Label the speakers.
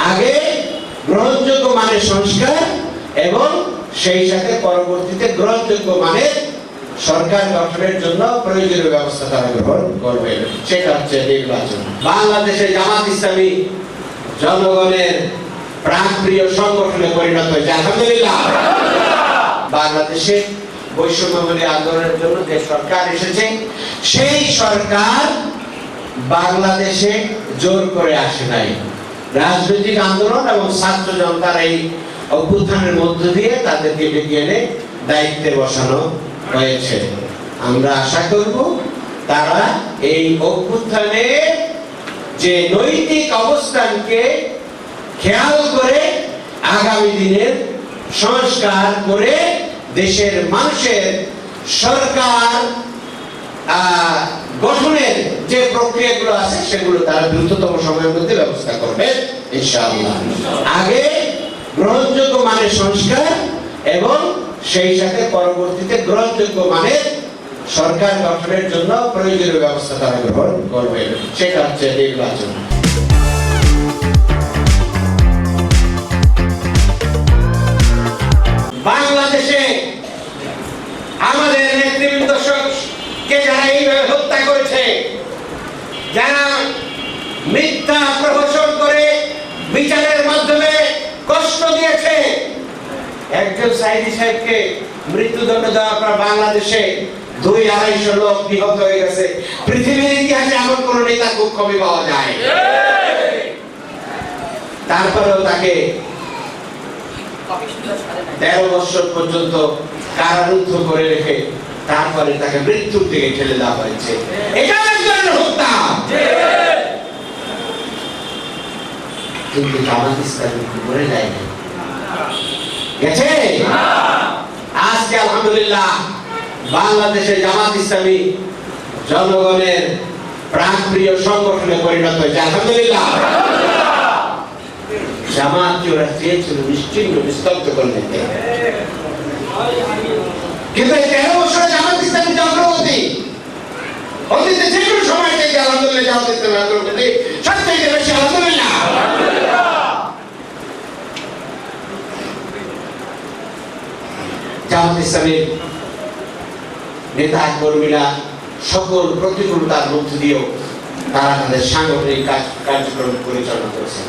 Speaker 1: আগে গ্রহণযোগ্য মানের সংস্কার এবং সেই সাথে পরবর্তীতে গ্রহণযোগ্য মানের সরকার গঠনের জন্য প্রয়োজনীয় ব্যবস্থা তারা গ্রহণ করবে, সেটা হচ্ছে নির্বাচন। বাংলাদেশে জামাত ইসলামী জনগণের প্রাণপ্রিয় সংগঠনে পরিণত হয়েছে, আলহামদুলিল্লাহ। বাংলাদেশে বৈষম্যবিরোধী আন্দোলনের জন্য যে সরকার এসেছে, সেই সরকার বাংলাদেশে জোর করে আসে নাই। রাজনৈতিক আন্দোলন এবং ছাত্র জনতার এই অভ্যুত্থানের মধ্য দিয়ে তাদেরকে ডেকে এনে দায়িত্বে বসানো হয়েছে। আমরা আশা করব তারা এই অভ্যুত্থানে যে নৈতিক অবস্থানকে খেয়াল করে আগামী দিনের সংস্কার করে দেশের মানুষের সরকার গঠনের যে প্রক্রিয়াগুলো আছে সেগুলো তারা দ্রুততম সময়ের মধ্যে ব্যবস্থা করবে ইনশাআল্লাহ। আগে গ্রহণযোগ্য মানের সংস্কার এবং সেই সাথে পরবর্তীতে গ্রহণযোগ্য মানের সরকার গঠনের জন্য প্রয়োজনীয় ব্যবস্থা তারা গ্রহণ করবে, সেটা হচ্ছে নির্বাচন। বাংলাদেশে আমাদের নেতৃবৃন্দকে যারা এইভাবে হত্যা করেছে, যারা মিথ্যা প্রহসন করে বিচারের মাধ্যমে কষ্ট দিয়েছে, একজন সাইদি সাহেবকে মৃত্যুদণ্ড দেওয়ার পর বাংলাদেশে 200-250 লোক নিহত হয়ে গেছে। পৃথিবীর ইতিহাসে এমন কোন নেতা খুব কমই পাওয়া যায়। তারপরেও তাকে 13 বছর পর্যন্ত কারারুদ্ধ করে রেখে তারপরে তাকে মৃত্যুর দিকে ঠেলে দেওয়া হয়েছে। এটা একজন হত্যা। কিন্তু জামাত ইসলামী করে যায় না, গেছে। আজকে আলহামদুলিল্লাহ বাংলাদেশে জামাত ইসলামী জনগণের প্রাণপ্রিয় সংগঠনে পরিণত হয়েছে, আলহামদুলিল্লাহ। জামাতকে ওরা চেয়েছিল নিশ্চিহ্ন নিস্তব্ধ করে দিতে, কিন্তু এই 13 বছরে জামাত ইসলামী অগ্রগতি অতীতে যে কোনো সময় থেকে আলহামদুলিল্লাহ জামাত ইসলামী অগ্রগতি সবচেয়ে বেশি, আলহামদুলিল্লাহ। জামাত ইসলামের নেতা কর্মীরা সকল প্রতিকূলতার মধ্য দিয়েও তারা তাদের সাংগঠনিক কার্যক্রম পরিচালনা করেছেন।